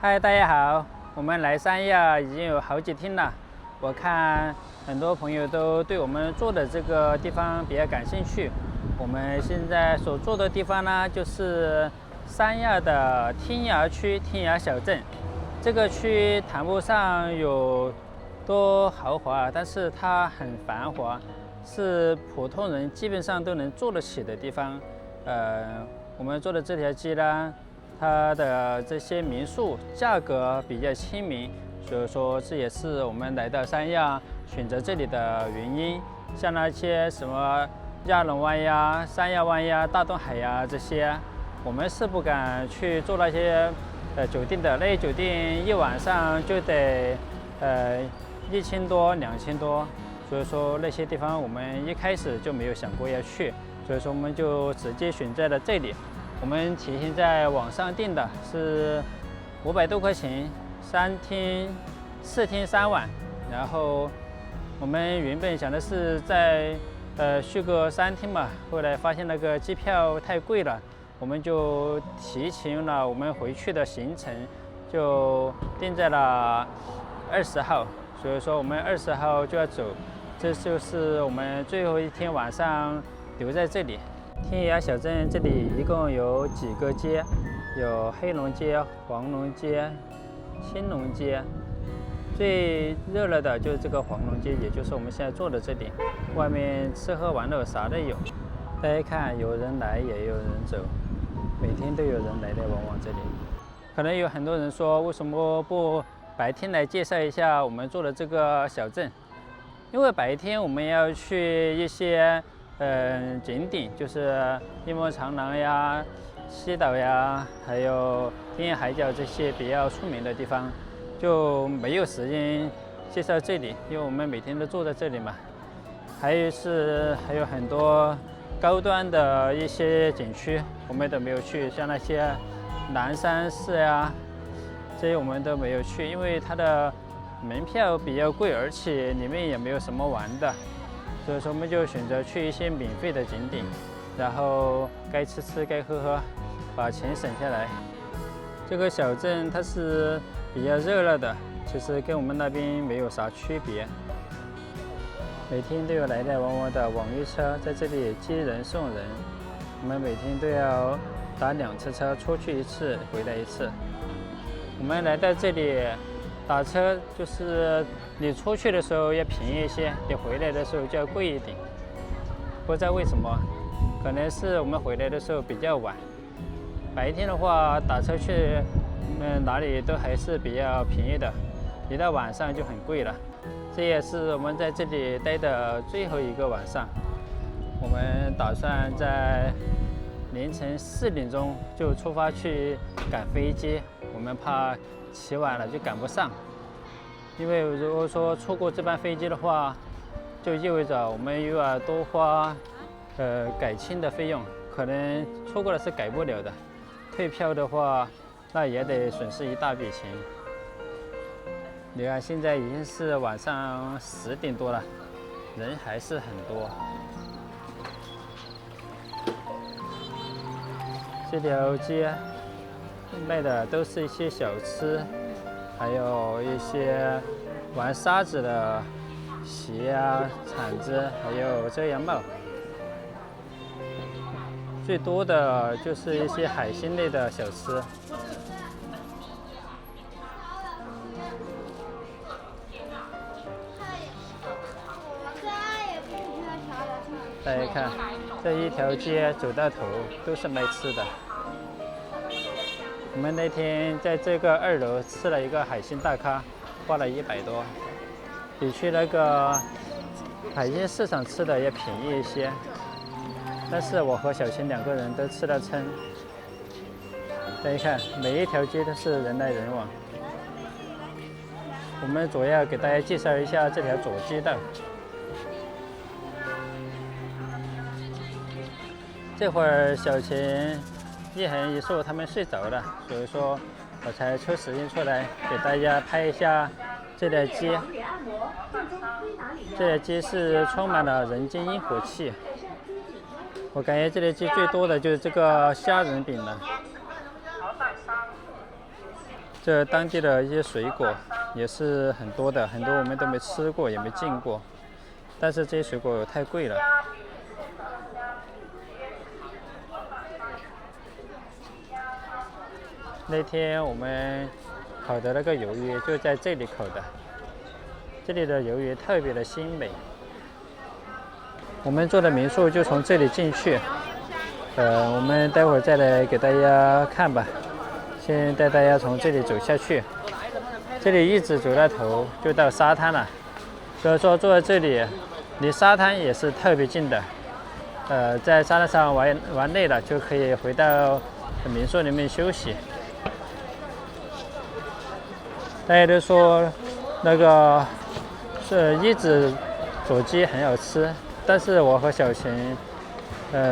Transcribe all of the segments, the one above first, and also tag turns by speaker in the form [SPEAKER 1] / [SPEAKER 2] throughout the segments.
[SPEAKER 1] 嗨，大家好，我们来三亚已经有好几天了。我看很多朋友都对我们住的这个地方比较感兴趣。我们现在所住的地方呢，就是三亚的天涯区天涯小镇。这个区谈不上有多豪华，但是它很繁华，是普通人基本上都能住得起的地方。我们住的这条街呢，它的这些民宿价格比较亲民，所以说这也是我们来到三亚选择这里的原因。像那些什么亚龙湾呀、三亚湾呀、大东海呀这些，我们是不敢去住那些酒店的，那些酒店一晚上就得1000多、2000多，所以说那些地方我们一开始就没有想过要去，所以说我们就直接选在了这里。我们提前在网上订的是500多块钱，3天4天3晚。然后我们原本想的是在续个3天嘛，后来发现那个机票太贵了，我们就提前了我们回去的行程，就定在了20号。所以说我们20号就要走，这就是我们最后一天晚上留在这里。天涯小镇这里一共有几个街，有黑龙街、黄龙街、青龙街。最热闹的就是这个黄龙街，也就是我们现在坐的这里。外面吃喝玩乐啥都有。大家看，有人来也有人走，每天都有人来来往往这里。可能有很多人说，为什么不白天来介绍一下我们住的这个小镇？因为白天我们要去一些景点，就是夜幕长廊呀、西岛呀，还有天涯海角这些比较出名的地方，就没有时间介绍这里，因为我们每天都住在这里嘛。还有很多高端的一些景区，我们都没有去，像那些南山寺呀，这些我们都没有去，因为它的门票比较贵，而且里面也没有什么玩的。所以说我们就选择去一些免费的景点，然后该吃吃该喝喝，把钱省下来。这个小镇它是比较热闹的，其实跟我们那边没有啥区别。每天都有来来往往的网约车在这里接人送人，我们每天都要打2次车，出去1次回来1次。我们来到这里打车，就是你出去的时候要便宜一些，你回来的时候就要贵一点。不知道为什么，可能是我们回来的时候比较晚。白天的话打车去哪里都还是比较便宜的，一到晚上就很贵了。这也是我们在这里待的最后一个晚上。我们打算在凌晨4点钟就出发去赶飞机，我们怕起晚了就赶不上。因为如果说错过这班飞机的话，就意味着我们又要多花改签的费用，可能错过了是改不了的。退票的话，那也得损失一大笔钱。你看，现在已经是晚上10点多了，人还是很多。这条街卖的都是一些小吃，还有一些玩沙子的鞋啊、铲子，还有遮阳帽。最多的就是一些海鲜类的小吃。大家看，这一条街走到头都是卖吃的。我们那天在这个2楼吃了一个海鲜大咖，花了100多，比去那个海鲜市场吃的也便宜一些。但是我和小琴2个人都吃了撑。大家看，每一条街都是人来人往。我们主要给大家介绍一下这条左街道。这会儿小琴、一恒、一树他们睡着了，所以说我才抽时间出来给大家拍一下这条街。这条街是充满了人间烟火气。我感觉这条街最多的就是这个虾仁饼了。这当地的一些水果也是很多的，很多我们都没吃过，也没进过，但是这些水果太贵了。那天我们烤的那个鱿鱼就在这里烤的，这里的鱿鱼特别的鲜美。我们住的民宿就从这里进去，我们待会儿再来给大家看吧。先带大家从这里走下去，这里一直走到头就到沙滩了，所以说坐在这里，离沙滩也是特别近的。在沙滩上玩累了，就可以回到民宿里面休息。大家都说那个是一只左鸡很好吃，但是我和小琴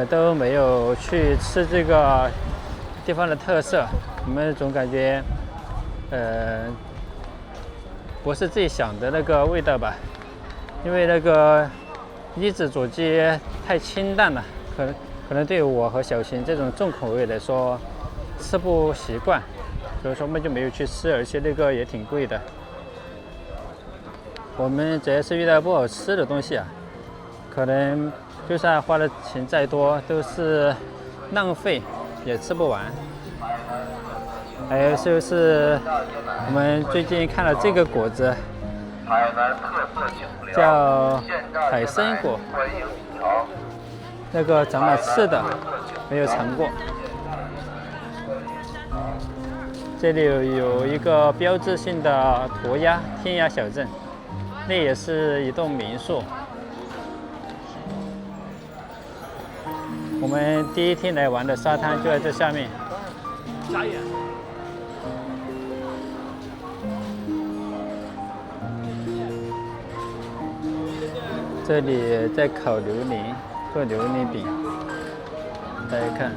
[SPEAKER 1] 都没有去吃这个地方的特色，我们总感觉不是自己想的那个味道吧，因为那个一只左鸡太清淡了，可能对我和小琴这种重口味来说吃不习惯。所以说我们就没有去吃，而且那个也挺贵的。我们只要是遇到不好吃的东西啊，可能就算花的钱再多，都是浪费，也吃不完。还有就是我们最近看了这个果子，叫海参果，那个长了刺的，没有尝过。这里有一个标志性的涂鸦天涯小镇，那也是一栋民宿。我们第一天来玩的沙滩就在这下面。眨眼。这里在烤榴莲，做榴莲饼，大家看。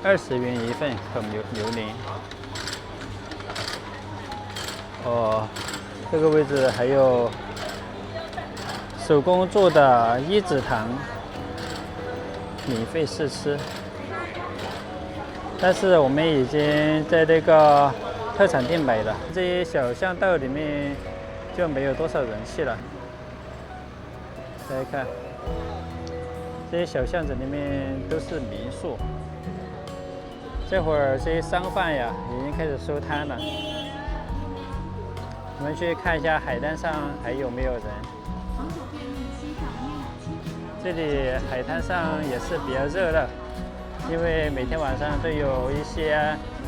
[SPEAKER 1] 20元一份烤榴莲。哦，这个位置还有手工做的椰子糖，免费试吃。但是我们已经在那个特产店买了，这些小巷道里面就没有多少人气了。大家看，这些小巷子里面都是民宿。这会儿这些商贩呀已经开始收摊了。我们去看一下海滩上还有没有人。这里海滩上也是比较热闹，因为每天晚上都有一些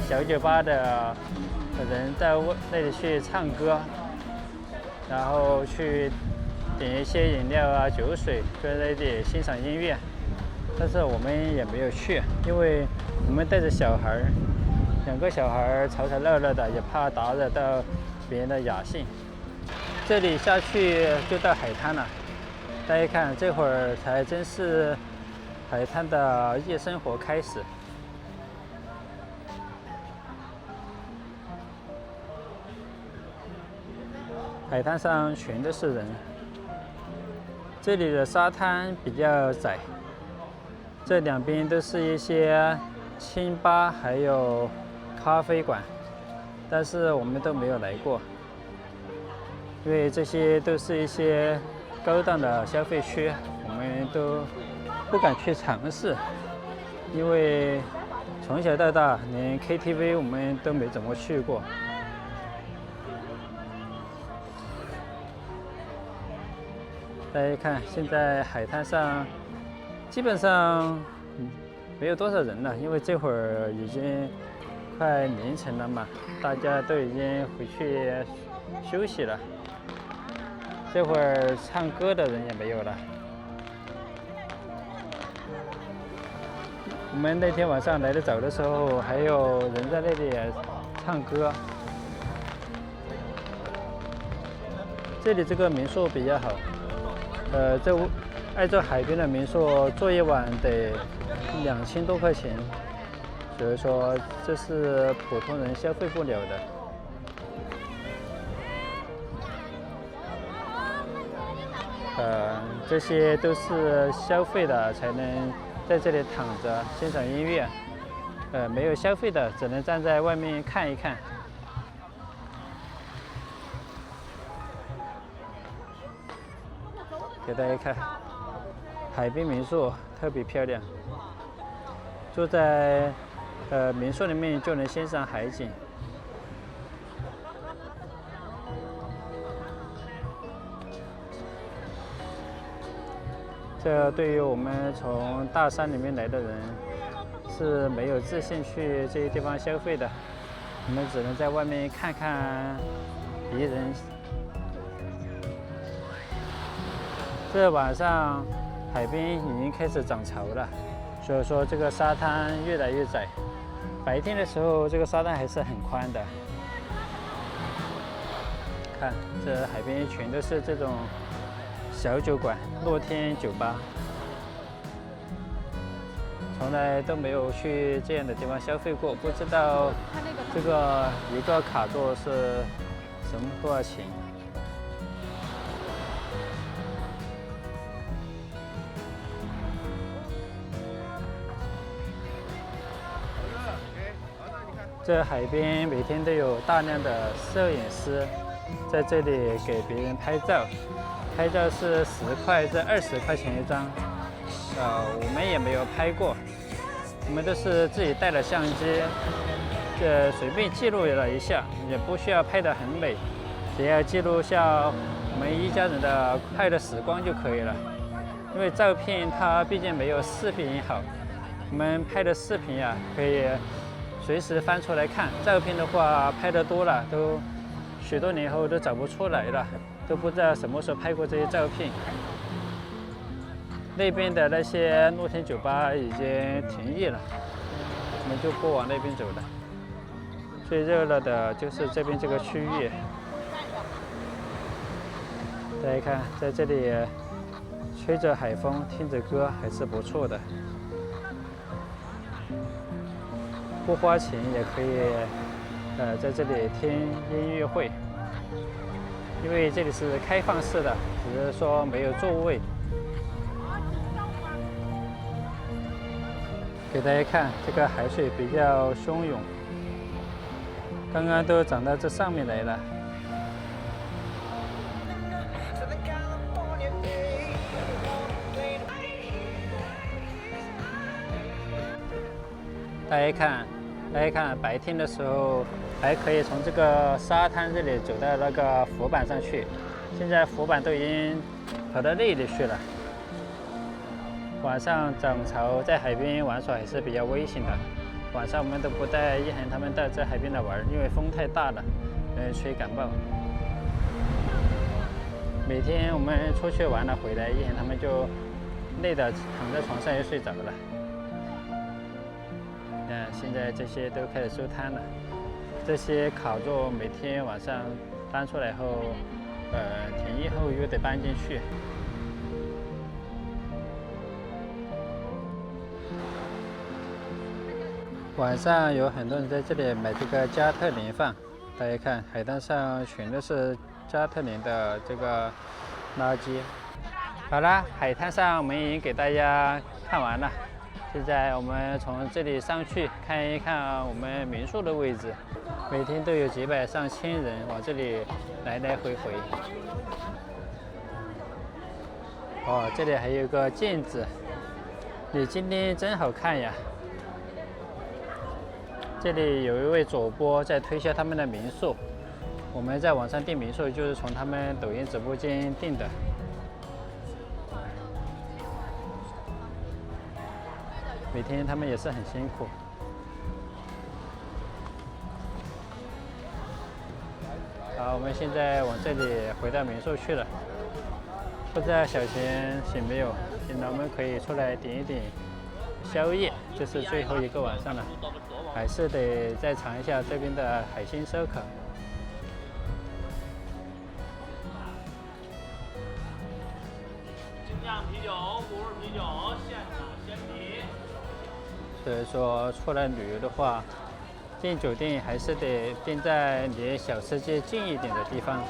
[SPEAKER 1] 小酒吧的人在那里去唱歌，然后去点一些饮料啊、酒水，在那里欣赏音乐。但是我们也没有去，因为我们带着小孩，2个小孩吵吵闹闹的，也怕打扰到别人的雅兴。这里下去就到海滩了，大家看，这会儿才真是海滩的夜生活开始。海滩上全都是人。这里的沙滩比较窄。这两边都是一些清吧，还有咖啡馆，但是我们都没有来过，因为这些都是一些高档的消费区，我们都不敢去尝试，因为从小到大连 KTV 我们都没怎么去过。大家看，现在海滩上基本上没有多少人了，因为这会儿已经快凌晨了嘛，大家都已经回去休息了。这会儿唱歌的人也没有了。我们那天晚上来得早的时候，还有人在那里唱歌。这里这个民宿比较好，这挨着海边的民宿住一晚得2000多块钱，所以说这是普通人消费不了的。这些都是消费的才能在这里躺着欣赏音乐。没有消费的，只能站在外面看一看。给大家看，海滨民宿特别漂亮，住在民宿里面就能欣赏海景。这对于我们从大山里面来的人是没有自信去这些地方消费的，我们只能在外面看看别人。这晚上海边已经开始涨潮了，所以说这个沙滩越来越窄。白天的时候，这个沙滩还是很宽的。看，这海边全都是这种小酒馆、露天酒吧，从来都没有去这样的地方消费过，不知道这个一个卡座是多少钱。这海边每天都有大量的摄影师在这里给别人拍照，拍照是10块至20块钱一张。我们也没有拍过，我们都是自己带了相机，随便记录了一下，也不需要拍得很美，只要记录下我们一家人的快乐时光就可以了。因为照片它毕竟没有视频好，我们拍的视频啊可以随时翻出来看，照片的话拍得多了，都许多年后都找不出来了，都不知道什么时候拍过这些照片。那边的那些露天酒吧已经停业了，我们就不往那边走了。最热闹的就是这边这个区域，大家看，在这里吹着海风，听着歌，还是不错的。不花钱也可以，在这里听音乐会，因为这里是开放式的，只是说没有座位。给大家看，这个海水比较汹涌，刚刚都涨到这上面来了。大家看，白天的时候还可以从这个沙滩这里走到那个浮板上去，现在浮板都已经跑到那里去了。晚上涨潮，在海边玩耍还是比较危险的。晚上我们都不带一涵他们到这海边来玩，因为风太大了，容易吹感冒。每天我们出去玩了回来，一涵他们就累得躺在床上就睡着了。现在这些都开始收摊了。这些卡座每天晚上搬出来后，停业后又得搬进去。晚上有很多人在这里买这个加特林饭，大家看，海滩上全都是加特林的这个垃圾。好了，海滩上我们已经给大家看完了。现在我们从这里上去看一看我们民宿的位置，每天都有几百上千人往这里来来回回。哦，这里还有个镜子，你今天真好看呀！这里有一位主播在推销他们的民宿，我们在网上订民宿就是从他们抖音直播间订的。每天他们也是很辛苦。好，我们现在往这里回到民宿去了。不知道小贤醒没有？现在我们可以出来点一点宵夜，这是最后一个晚上了，还是得再尝一下这边的海鲜烧烤。
[SPEAKER 2] 精酿啤酒、果味啤酒，现打现啤。
[SPEAKER 1] 所以说出来旅游的话，订酒店还是得订在离小吃街近一点的地方，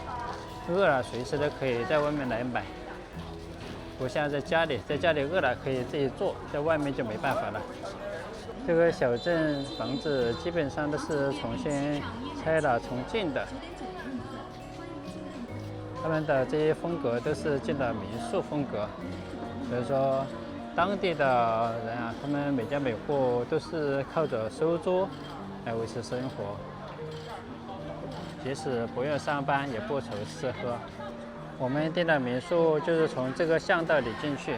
[SPEAKER 1] 饿了随时都可以在外面来买，不像在家里饿了可以自己做，在外面就没办法了。这个小镇房子基本上都是重新拆了重建的，他们的这些风格都是建的民宿风格，所以说当地的人啊，他们每家每户都是靠着收租来维持生活，即使不用上班也不愁吃喝。我们订的民宿就是从这个巷道里进去，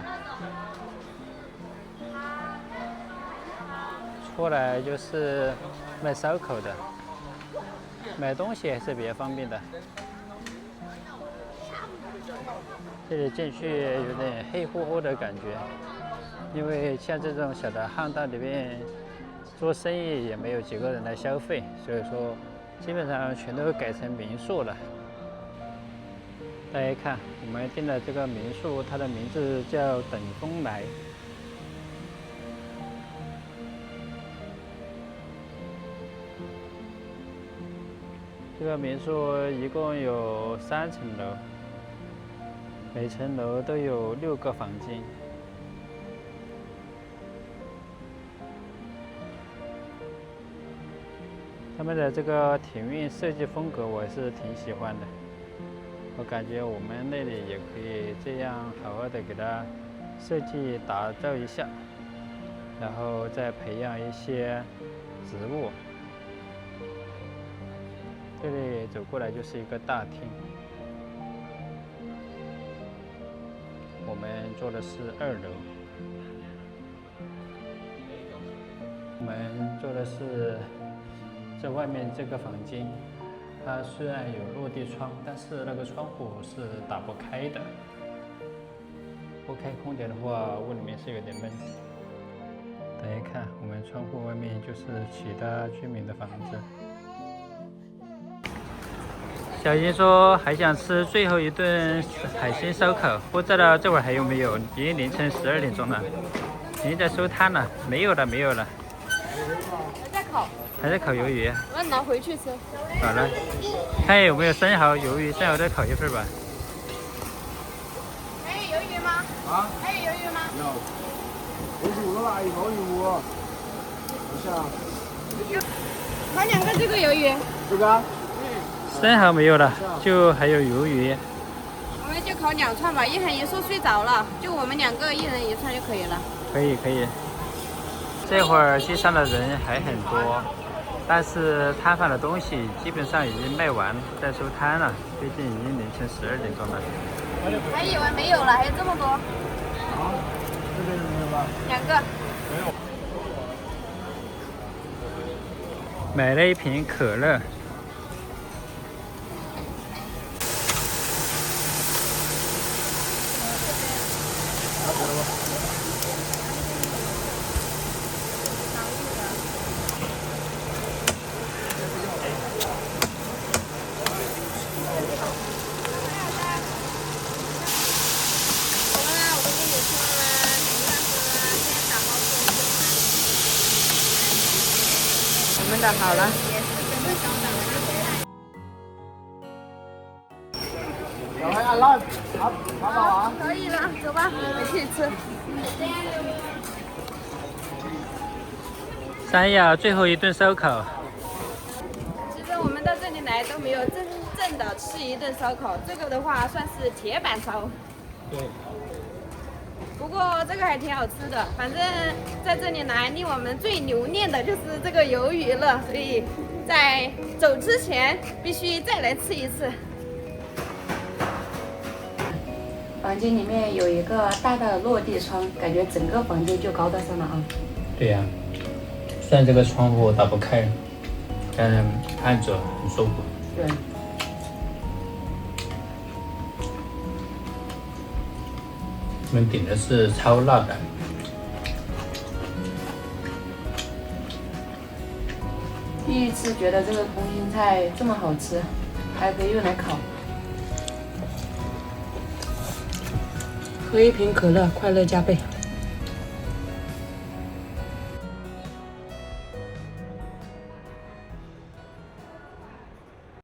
[SPEAKER 1] 出来就是卖烧烤的，买东西还是比较方便的。这里进去有点黑乎乎的感觉，因为像这种小的巷道里面做生意也没有几个人来消费，所以说基本上全都改成民宿了。大家看，我们订的这个民宿，它的名字叫等风来。这个民宿一共有3层楼，每层楼都有6个房间。他们的这个庭院设计风格我是挺喜欢的，我感觉我们那里也可以这样好好的给它设计打造一下，然后再培养一些植物。这里走过来就是一个大厅，我们坐的是2楼，我们坐的是在外面这个房间。它虽然有落地窗，但是那个窗户是打不开的。不开空调的话，屋里面是有点闷。大家看，我们窗户外面就是其他居民的房子。小英说还想吃最后一顿海鲜烧烤，不知道这会儿还有没有？已经凌晨12点钟了，已经在收摊了。没有了，没有了。
[SPEAKER 3] 还在烤。
[SPEAKER 1] 还在烤鱿鱼。
[SPEAKER 3] 我拿回去吃。
[SPEAKER 1] 好了，看有没有生蚝、鱿鱼，生蚝再烤一份吧。
[SPEAKER 3] 还有鱿鱼吗？啊？还有鱿鱼吗？
[SPEAKER 4] 有，55了啦，一包65。不是啊。
[SPEAKER 3] 买2个这个鱿鱼。
[SPEAKER 4] 这个？
[SPEAKER 1] 生蚝没有了，就还有鱿鱼。
[SPEAKER 3] 我们就烤2串吧，一涵也说睡着了，就我们2个一人1串就可以了。
[SPEAKER 1] 可以可以。这会儿街上的人还很多，但是摊贩的东西基本上已经卖完，在收摊了。毕竟已经凌晨12点钟了。
[SPEAKER 3] 还以为没有了，还有这么多。
[SPEAKER 4] 啊，这边没有吧
[SPEAKER 3] ？2个。
[SPEAKER 4] 没有。
[SPEAKER 1] 买了一瓶可乐。
[SPEAKER 3] 我们的好了。
[SPEAKER 4] 小孩按烂，好啊。
[SPEAKER 3] 可以了，走吧，回去吃。
[SPEAKER 1] 三亚最后一顿烧烤。
[SPEAKER 3] 其实我们到这里来都没有真正的吃一顿烧烤，这个的话算是铁板烧。
[SPEAKER 4] 对。
[SPEAKER 3] 不过这个还挺好吃的，反正在这里来令我们最留念的就是这个鱿鱼了，所以在走之前必须再来吃一次。
[SPEAKER 5] 房间里面有一个大大的落地窗，感觉整个房间就高大上了啊。
[SPEAKER 1] 对呀，虽然这个窗户打不开，但看着很舒服。
[SPEAKER 5] 对。
[SPEAKER 1] 我们点的是超辣的。
[SPEAKER 5] 第一次觉得这个空心菜这么好吃，还可以用来烤。喝一瓶可乐，快乐加倍。